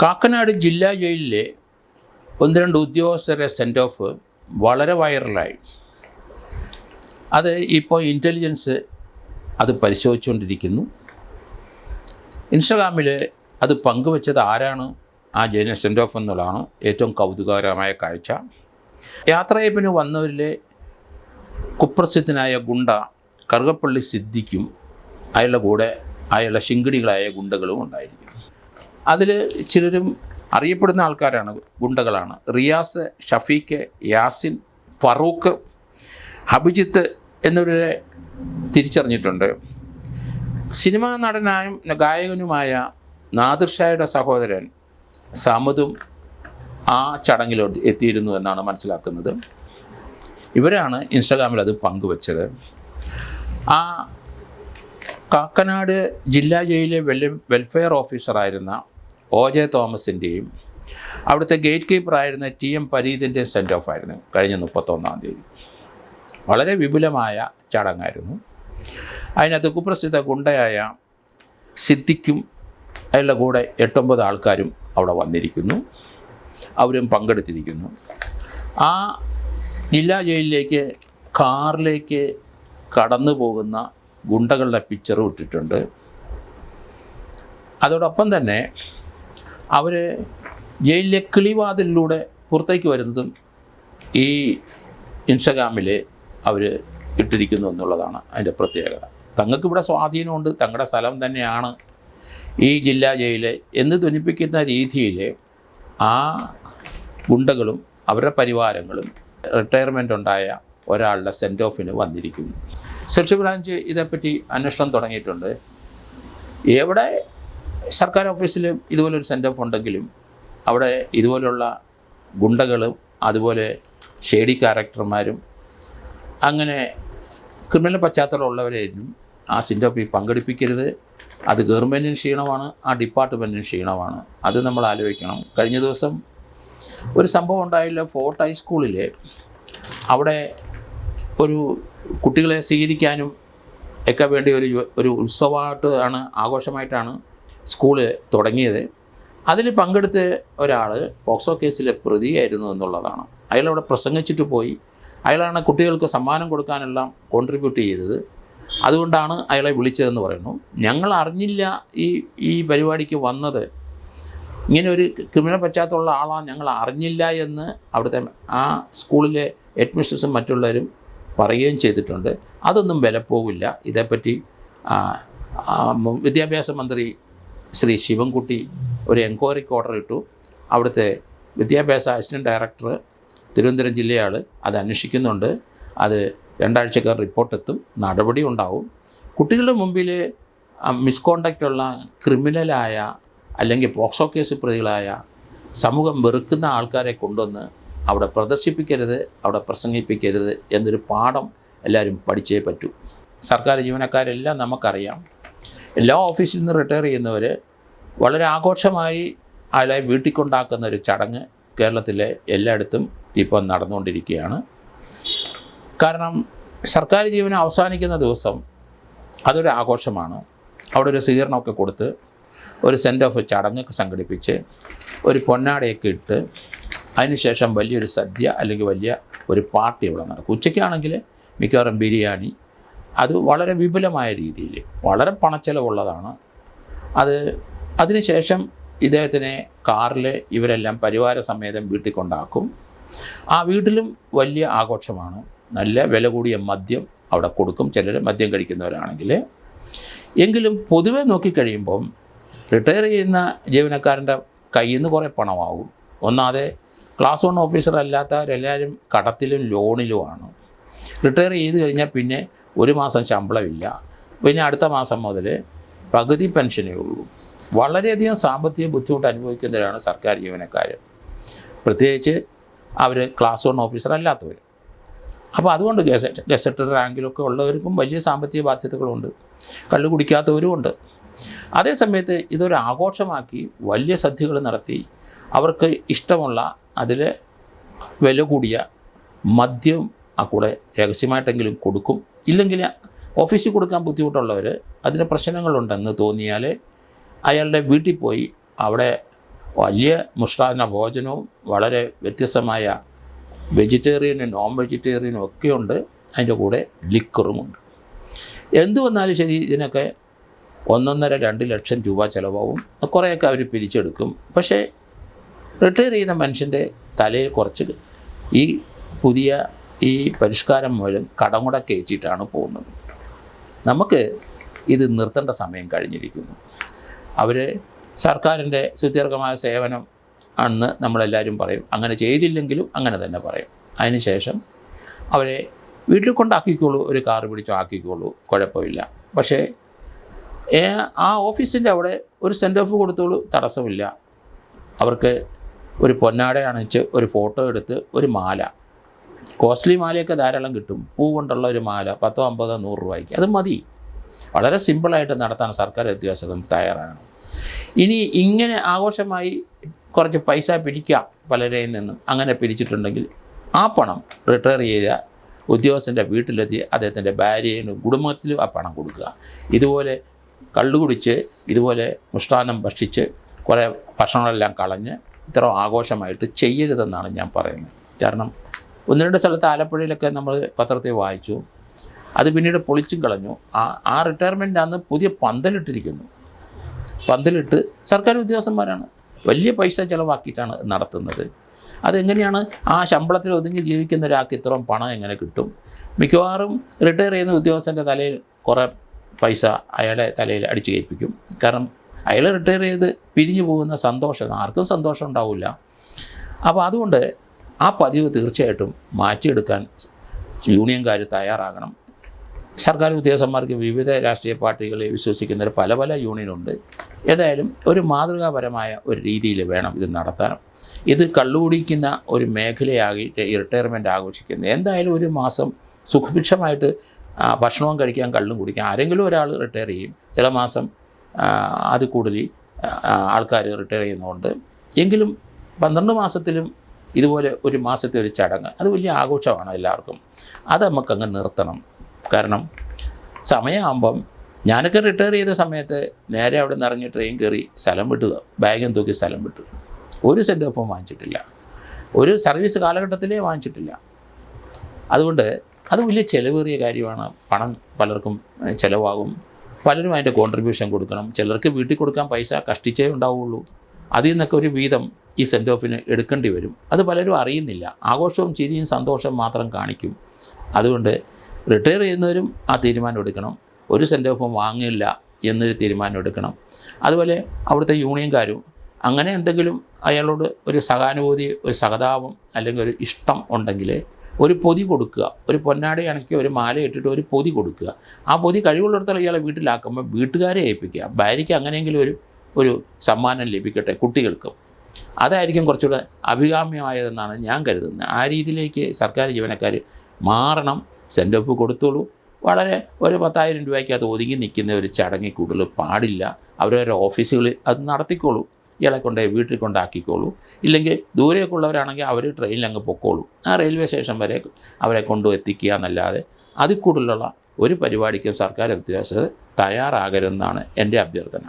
കാക്കനാട് ജില്ലാ ജയിലിലെ ഒന്ന് രണ്ട് ഉദ്യോഗസ്ഥരെ സെൻഡ് ഓഫ് വളരെ വൈറലായി. അത് ഇപ്പോൾ ഇൻ്റലിജൻസ് അത് പരിശോധിച്ചുകൊണ്ടിരിക്കുന്നു. ഇൻസ്റ്റഗ്രാമിൽ അത് പങ്കുവച്ചത് ആരാണ് ആ ജയിലിനെ സെൻഡ് ഓഫ് എന്നുള്ളതാണ് ഏറ്റവും കൗതുകകരമായ കാഴ്ച. യാത്രയപ്പിന് വന്നവരിലെ കുപ്രസിദ്ധനായ ഗുണ്ട കറുകപ്പള്ളി സിദ്ദിഖും അയാളുടെ കൂടെ അയാളുടെ ശിങ്കിടികളായ ഗുണ്ടകളും ഉണ്ടായിരിക്കും. അതിൽ ചിലരും അറിയപ്പെടുന്ന ആൾക്കാരാണ്, ഗുണ്ടകളാണ്. റിയാസ്, ഷഫീഖ്, യാസിൻ, ഫറൂഖ്, അഭിജിത്ത് എന്നിവരെ തിരിച്ചറിഞ്ഞിട്ടുണ്ട്. സിനിമാ നടനായും ഗായകനുമായ നാദിർ ഷായുടെ സഹോദരൻ സമദും ആ ചടങ്ങിൽ എത്തിയിരുന്നു എന്നാണ് മനസ്സിലാക്കുന്നത്. ഇവരാണ് ഇൻസ്റ്റഗ്രാമിൽ അത് പങ്കുവച്ചത്. ആ കാക്കനാട് ജില്ലാ ജയിലിലെ വെൽഫെയർ ഓഫീസറായിരുന്ന OJ തോമസിൻ്റെയും അവിടുത്തെ ഗേറ്റ് കീപ്പറായിരുന്ന TM പരീതിൻ്റെയും സെൻഡ് ഓഫ് ആയിരുന്നു കഴിഞ്ഞ 31-ാം തീയതി. വളരെ വിപുലമായ ചടങ്ങായിരുന്നു. അതിനകത്ത് കുപ്രസിദ്ധ ഗുണ്ടയായ സിദ്ദിഖും അയാളുടെ കൂടെ 8-9 ആൾക്കാരും അവിടെ വന്നിരിക്കുന്നു. അവരും പങ്കെടുത്തിരിക്കുന്നു. ആ ജില്ലാ ജയിലിലേക്ക് കാറിലേക്ക് കടന്നു പോകുന്ന ഗുണ്ടകളുടെ പിക്ചറും ഇട്ടിട്ടുണ്ട്. അതോടൊപ്പം തന്നെ അവർ ജയിലിലെ കിളിവാതിലിലൂടെ പുറത്തേക്ക് വരുന്നതും ഈ ഇൻസ്റ്റഗ്രാമിൽ അവർ ഇട്ടിരിക്കുന്നു എന്നുള്ളതാണ് അതിൻ്റെ പ്രത്യേകത. തങ്ങൾക്കിവിടെ സ്വാധീനമുണ്ട്, തങ്ങളുടെ സ്ഥലം തന്നെയാണ് ഈ ജില്ലാ ജയിൽ എന്ന് ധ്വനിപ്പിക്കുന്ന രീതിയിൽ ആ ഗുണ്ടകളും അവരുടെ പരിവാരങ്ങളും റിട്ടയർമെൻ്റ് ഉണ്ടായ ഒരാളുടെ സെൻഡ് ഓഫിന് വന്നിരിക്കുന്നു. സെർച്ച് ബ്രാഞ്ച് ഇതേപ്പറ്റി അന്വേഷണം തുടങ്ങിയിട്ടുണ്ട്. എവിടെ സർക്കാർ ഓഫീസിൽ ഇതുപോലൊരു സെൻഡ് ഓഫ് ഉണ്ടെങ്കിലും അവിടെ ഇതുപോലുള്ള ഗുണ്ടകളും അതുപോലെ ഷേഡി ക്യാരക്ടർമാരും അങ്ങനെ ക്രിമിനൽ പശ്ചാത്തലമുള്ളവരെയും ആ സെൻഡ് ഓഫിൽ പങ്കെടുപ്പിക്കരുത്. അത് ഗവൺമെൻറ്റിന് ക്ഷീണമാണ്, ആ ഡിപ്പാർട്ട്മെൻറ്റിന് ക്ഷീണമാണ്. അത് നമ്മൾ ആലോചിക്കണം. കഴിഞ്ഞ ദിവസം ഒരു സംഭവം ഉണ്ടായില്ല, ഫോർട്ട് ഹൈസ്കൂളിൽ അവിടെ ഒരു കുട്ടികളെ സ്വീകരിക്കാനും ഒക്കെ വേണ്ടി ഒരു ഉത്സവമായിട്ട് ആഘോഷമായിട്ടാണ് സ്കൂള് തുടങ്ങിയത്. അതിൽ പങ്കെടുത്ത ഒരാൾ പോക്സോ കേസിലെ പ്രതിയായിരുന്നു എന്നുള്ളതാണ്. അയാളവിടെ പ്രസംഗിച്ചിട്ട് പോയി. അയാളാണ് കുട്ടികൾക്ക് സമ്മാനം കൊടുക്കാനെല്ലാം കോൺട്രിബ്യൂട്ട് ചെയ്തത്. അതുകൊണ്ടാണ് അയാളെ വിളിച്ചതെന്ന് പറയുന്നു. ഞങ്ങൾ അറിഞ്ഞില്ല ഈ പരിപാടിക്ക് വന്നത് ഇങ്ങനെ ഒരു ക്രിമിനൽ പശ്ചാത്തലമുള്ള ആളാണ്, ഞങ്ങൾ അറിഞ്ഞില്ല എന്ന് അവിടുത്തെ ആ സ്കൂളിലെ ഹെഡ്മിസ്ട്രസും മറ്റുള്ളവരും പറയുകയും ചെയ്തിട്ടുണ്ട്. അതൊന്നും വിലപ്പോവില്ല. ഇതേപ്പറ്റി വിദ്യാഭ്യാസ മന്ത്രി ശ്രീ ശിവൻകുട്ടി ഒരു എൻക്വയറിക്ക് ഓർഡർ ഇട്ടു. അവിടുത്തെ വിദ്യാഭ്യാസ അസിസ്റ്റൻറ്റ് ഡയറക്ടർ തിരുവനന്തപുരം ജില്ലയാൾ അത് അന്വേഷിക്കുന്നുണ്ട്. അത് 2 ആഴ്ചക്കകം റിപ്പോർട്ടെത്തും, നടപടി ഉണ്ടാവും. കുട്ടികളുടെ മുമ്പിൽ മിസ്കോണ്ടക്റ്റുള്ള ക്രിമിനലായ അല്ലെങ്കിൽ പോക്സോ കേസ് പ്രതികളായ സമൂഹം വെറുക്കുന്ന ആൾക്കാരെ കൊണ്ടുവന്ന് അവിടെ പ്രദർശിപ്പിക്കരുത്, അവിടെ പ്രസംഗിപ്പിക്കരുത് എന്നൊരു പാഠം എല്ലാവരും പഠിച്ചേ പറ്റൂ. സർക്കാർ ജീവനക്കാരെല്ലാം നമുക്കറിയാം. എല്ലാ ഓഫീസിൽ നിന്ന് റിട്ടയർ ചെയ്യുന്നവർ വളരെ ആഘോഷമായി അയാളെ വീട്ടിൽ കൊണ്ടാക്കുന്ന ഒരു ചടങ്ങ് കേരളത്തിലെ എല്ലായിടത്തും ഇപ്പോൾ നടന്നുകൊണ്ടിരിക്കുകയാണ്. കാരണം സർക്കാർ ജീവനം അവസാനിക്കുന്ന ദിവസം അതൊരു ആഘോഷമാണ്. അവിടെ ഒരു സ്വീകരണമൊക്കെ കൊടുത്ത് ഒരു സെൻഡ് ഓഫ് ചടങ്ങൊക്കെ സംഘടിപ്പിച്ച് ഒരു പൊന്നാടയൊക്കെ ഇട്ട് അതിനുശേഷം വലിയൊരു സദ്യ അല്ലെങ്കിൽ വലിയ ഒരു പാർട്ടി ഇവിടെ നടക്കും. ഉച്ചയ്ക്കാണെങ്കിൽ മിക്കവാറും ബിരിയാണി, അത് വളരെ വിപുലമായ രീതിയിൽ വളരെ പണച്ചെലവുള്ളതാണ്. അതിനുശേഷം ഇദ്ദേഹത്തിനെ കാറിൽ ഇവരെല്ലാം പരിവാര സമേതം വീട്ടിൽ കൊണ്ടാക്കും. ആ വീട്ടിലും വലിയ ആഘോഷമാണ്. നല്ല വില കൂടിയ മദ്യം അവിടെ കൊടുക്കും, ചിലർ മദ്യം കഴിക്കുന്നവരാണെങ്കിൽ. എങ്കിലും പൊതുവെ നോക്കിക്കഴിയുമ്പം റിട്ടയർ ചെയ്യുന്ന ജീവനക്കാരൻ്റെ കയ്യിൽ നിന്ന് കുറേ പണമാവും. ഒന്നാതെ ക്ലാസ് 1 ഓഫീസർ അല്ലാത്തവരെല്ലാവരും കടത്തിലും ലോണിലുമാണ്. റിട്ടയർ ചെയ്ത് കഴിഞ്ഞാൽ പിന്നെ 1 മാസം ശമ്പളമില്ല, പിന്നെ അടുത്ത മാസം മുതൽ പകുതി പെൻഷനേ ഉള്ളൂ. വളരെയധികം സാമ്പത്തിക ബുദ്ധിമുട്ട് അനുഭവിക്കുന്നവരാണ് സർക്കാർ ജീവനക്കാർ, പ്രത്യേകിച്ച് അവർ ക്ലാസ് 1 ഓഫീസർ അല്ലാത്തവർ. അപ്പോൾ അതുകൊണ്ട് ഗസറ്റഡ് റാങ്കിലൊക്കെ ഉള്ളവർക്കും വലിയ സാമ്പത്തിക ബാധ്യതകളുണ്ട്, കള്ളു കുടിക്കാത്തവരുമുണ്ട്. അതേസമയത്ത് ഇതൊരു ആഘോഷമാക്കി വലിയ സദ്യകൾ നടത്തി അവർക്ക് ഇഷ്ടമുള്ള അതിൽ വില കൂടിയ മദ്യം ആ കൂടെ രഹസ്യമായിട്ടെങ്കിലും കൊടുക്കും. ഇല്ലെങ്കിൽ ഓഫീസിൽ കൊടുക്കാൻ ബുദ്ധിമുട്ടുള്ളവർ അതിന് പ്രശ്നങ്ങളുണ്ടെന്ന് തോന്നിയാൽ അയാളുടെ വീട്ടിൽ പോയി അവിടെ വലിയ മുഷ്ടാന്ന ഭോജനവും വളരെ വ്യത്യസ്തമായ വെജിറ്റേറിയനും നോൺ വെജിറ്റേറിയനും ഒക്കെയുണ്ട്. അതിൻ്റെ കൂടെ ലിക്കറുമുണ്ട്. എന്തു വന്നാലും ശരി ഇതിനൊക്കെ 1.5-2 ലക്ഷം രൂപ ചിലവാകും. കുറേയൊക്കെ അവർ പിരിച്ചെടുക്കും. പക്ഷേ റിട്ടയർ ചെയ്യുന്ന മനുഷ്യൻ്റെ തലയിൽ കുറച്ച് ഈ പുതിയ ഈ പരിഷ്കാരം മൂലം കടം കൂടെ കയറ്റിയിട്ടാണ് പോകുന്നത്. നമുക്ക് ഇത് നിർത്തേണ്ട സമയം കഴിഞ്ഞിരിക്കുന്നു. അവർ സർക്കാരിൻ്റെ സുദീർഘമായ സേവനം ആണെന്ന് നമ്മളെല്ലാവരും പറയും. അങ്ങനെ ചെയ്തില്ലെങ്കിലും അങ്ങനെ തന്നെ പറയും. അതിന് ശേഷം അവരെ വീട്ടിൽ കൊണ്ടാക്കിക്കോളൂ, ഒരു കാറ് പിടിച്ചോ ആക്കിക്കോളൂ, കുഴപ്പമില്ല. പക്ഷേ ആ ഓഫീസിൻ്റെ അവിടെ ഒരു സെൻഡ് ഓഫ് കൊടുത്തോളൂ, തടസ്സമില്ല. അവർക്ക് ഒരു പൊന്നാട അണിച്ച് ഒരു ഫോട്ടോ എടുത്ത് ഒരു മാല, കോസ്റ്റ്ലി മാലയൊക്കെ ധാരാളം കിട്ടും, പൂ കൊണ്ടുള്ള ഒരു മാല 10, 50, 100 രൂപയ്ക്ക്, അത് മതി. വളരെ സിമ്പിളായിട്ട് നടത്താൻ സർക്കാർ ഉദ്യോഗസ്ഥർ തയ്യാറാണ്. ഇനി ഇങ്ങനെ ആഘോഷമായി കുറച്ച് പൈസ പിടിക്കാം പലരെയും നിന്നും. അങ്ങനെ പിരിച്ചിട്ടുണ്ടെങ്കിൽ ആ പണം റിട്ടയർ ചെയ്ത ഉദ്യോഗസ്ഥൻ്റെ വീട്ടിലെത്തി അദ്ദേഹത്തിൻ്റെ ഭാര്യയിലും കുടുംബത്തിലും ആ പണം കൊടുക്കുക. ഇതുപോലെ കള്ളുകുടിച്ച് ഇതുപോലെ മുഷ്ടാന്നം ഭക്ഷിച്ച് കുറേ ഭക്ഷണങ്ങളെല്ലാം കളഞ്ഞ് ഇത്ര ആഘോഷമായിട്ട് ചെയ്യരുതെന്നാണ് ഞാൻ പറയുന്നത്. കാരണം 1-2 സ്ഥലത്ത് ആലപ്പുഴയിലൊക്കെ നമ്മൾ പത്രത്തിൽ വായിച്ചു, അത് പിന്നീട് പൊളിച്ചും കളഞ്ഞു. ആ റിട്ടയർമെൻ്റ് അന്ന് പുതിയ പന്തലിട്ടിരിക്കുന്നു. പന്തലിട്ട് സർക്കാർ ഉദ്യോഗസ്ഥന്മാരാണ് വലിയ പൈസ ചിലവാക്കിയിട്ടാണ് നടത്തുന്നത്. അതെങ്ങനെയാണ് ആ ശമ്പളത്തിൽ ഒതുങ്ങി ജീവിക്കുന്ന ഒരാൾക്ക് ഇത്രയും പണം എങ്ങനെ കിട്ടും? മിക്കവാറും റിട്ടയർ ചെയ്യുന്ന ഉദ്യോഗസ്ഥൻ്റെ തലയിൽ കുറേ പൈസ അയാളുടെ തലയിൽ അടിച്ചു കയറ്റിപ്പിക്കും. കാരണം അയാൾ റിട്ടയർ ചെയ്ത് പിരിഞ്ഞു പോകുന്ന സന്തോഷം ആർക്കും സന്തോഷം ഉണ്ടാവില്ല. അപ്പോൾ അതുകൊണ്ട് ആ പതിവ് തീർച്ചയായിട്ടും മാറ്റിയെടുക്കാൻ യൂണിയൻകാർ തയ്യാറാകണം. സർക്കാർ ഉദ്യോഗസ്ഥന്മാർക്ക് വിവിധ രാഷ്ട്രീയ പാർട്ടികളെ വിശ്വസിക്കുന്ന പല യൂണിയനുണ്ട്. ഏതായാലും ഒരു മാതൃകാപരമായ ഒരു രീതിയിൽ വേണം ഇത് നടത്താൻ. ഇത് കള്ളുകുടിക്കുന്ന ഒരു മേഖലയാകിയിട്ട് റിട്ടയർമെൻറ്റ് ആഘോഷിക്കുന്നത്. എന്തായാലും ഒരു മാസം സുഖഭിക്ഷമായിട്ട് ഭക്ഷണവും കഴിക്കാൻ കള്ളും കുടിക്കാൻ ആരെങ്കിലും ഒരാൾ റിട്ടയർ ചെയ്യും. ചില മാസം അത് കൂടുതൽ ആൾക്കാർ റിട്ടയർ ചെയ്യുന്നതുകൊണ്ട്. എങ്കിലും 12 മാസത്തിലും ഇതുപോലെ ഒരു മാസത്തെ ഒരു ചടങ്ങ്, അത് വലിയ ആഘോഷമാണ് എല്ലാവർക്കും. അത് നമുക്കങ്ങ് നിർത്തണം. കാരണം സമയമാകുമ്പം ഞാനൊക്കെ റിട്ടയർ ചെയ്ത സമയത്ത് നേരെ അവിടെ നിന്ന് ഇറങ്ങി ട്രെയിൻ കയറി സ്ഥലം വിട്ടുക, ബാഗും തൂക്കി സ്ഥലം വിട്ടു. ഒരു സെൻഡ് ഓഫും വാങ്ങിച്ചിട്ടില്ല, ഒരു സർവീസ് കാലഘട്ടത്തിലേ വാങ്ങിച്ചിട്ടില്ല. അതുകൊണ്ട് അത് വലിയ ചിലവേറിയ കാര്യമാണ്. പണം പലർക്കും ചിലവാകും. പലരും അതിൻ്റെ കോൺട്രിബ്യൂഷൻ കൊടുക്കണം. ചിലർക്ക് വീട്ടിൽ കൊടുക്കാൻ പൈസ കഷ്ടിച്ചേ ഉണ്ടാവുള്ളൂ. അതിൽ നിന്നൊക്കെ ഒരു വീതം ഈ സെൻഡ് ഓഫിന് എടുക്കേണ്ടി വരും. അത് പലരും അറിയുന്നില്ല. ആഘോഷവും ചിരിയും സന്തോഷം മാത്രം കാണിക്കും. അതുകൊണ്ട് റിട്ടയർ ചെയ്യുന്നവരും ആ തീരുമാനം എടുക്കണം. ഒരു സെൻഡ് ഓഫും വാങ്ങില്ല എന്നൊരു തീരുമാനം എടുക്കണം. അതുപോലെ അവിടുത്തെ യൂണിയൻകാരും അങ്ങനെ എന്തെങ്കിലും അയാളോട് ഒരു സഹാനുഭൂതി, ഒരു സഹതാപം അല്ലെങ്കിൽ ഒരു ഇഷ്ടം ഉണ്ടെങ്കിൽ ഒരു പൊതി കൊടുക്കുക. ഒരു പൊന്നാട അണക്കി ഒരു മാല ഇട്ടിട്ട് ഒരു പൊതി കൊടുക്കുക. ആ പൊതി കഴിവുള്ളിടത്തോളം ഇയാളെ വീട്ടിലാക്കുമ്പോൾ വീട്ടുകാരെ ഏൽപ്പിക്കുക. ഭാര്യയ്ക്ക് അങ്ങനെയെങ്കിലും ഒരു സമ്മാനം ലഭിക്കട്ടെ കുട്ടികൾക്കും. അതായിരിക്കും കുറച്ചുകൂടെ അഭികാമ്യമായതെന്നാണ് ഞാൻ കരുതുന്നത്. ആ രീതിയിലേക്ക് സർക്കാർ ജീവനക്കാർ മാറണം. സെൻഡ് ഓഫ് കൊടുത്തോളൂ. വളരെ ഒരു 10,000 രൂപയ്ക്ക് അത് ഒതുങ്ങി നിൽക്കുന്ന ഒരു ചടങ്ങിൽ കൂടുതൽ പാടില്ല. അവരവരുടെ ഓഫീസുകളിൽ അത് നടത്തിക്കോളൂ. ഇയാളെ കൊണ്ട് വീട്ടിൽ കൊണ്ടാക്കിക്കോളൂ. ഇല്ലെങ്കിൽ ദൂരേക്കുള്ളവരാണെങ്കിൽ അവർ ട്രെയിനിൽ അങ്ങ് പൊക്കോളൂ. ആ റെയിൽവേ സ്റ്റേഷൻ വരെ അവരെ കൊണ്ടുവെത്തിക്കുക എന്നല്ലാതെ അതിൽ കൂടുതലുള്ള ഒരു പരിപാടിക്കും സർക്കാർ ഉദ്യോഗസ്ഥർ തയ്യാറാകരുതെന്നാണ് എൻ്റെ അഭ്യർത്ഥന.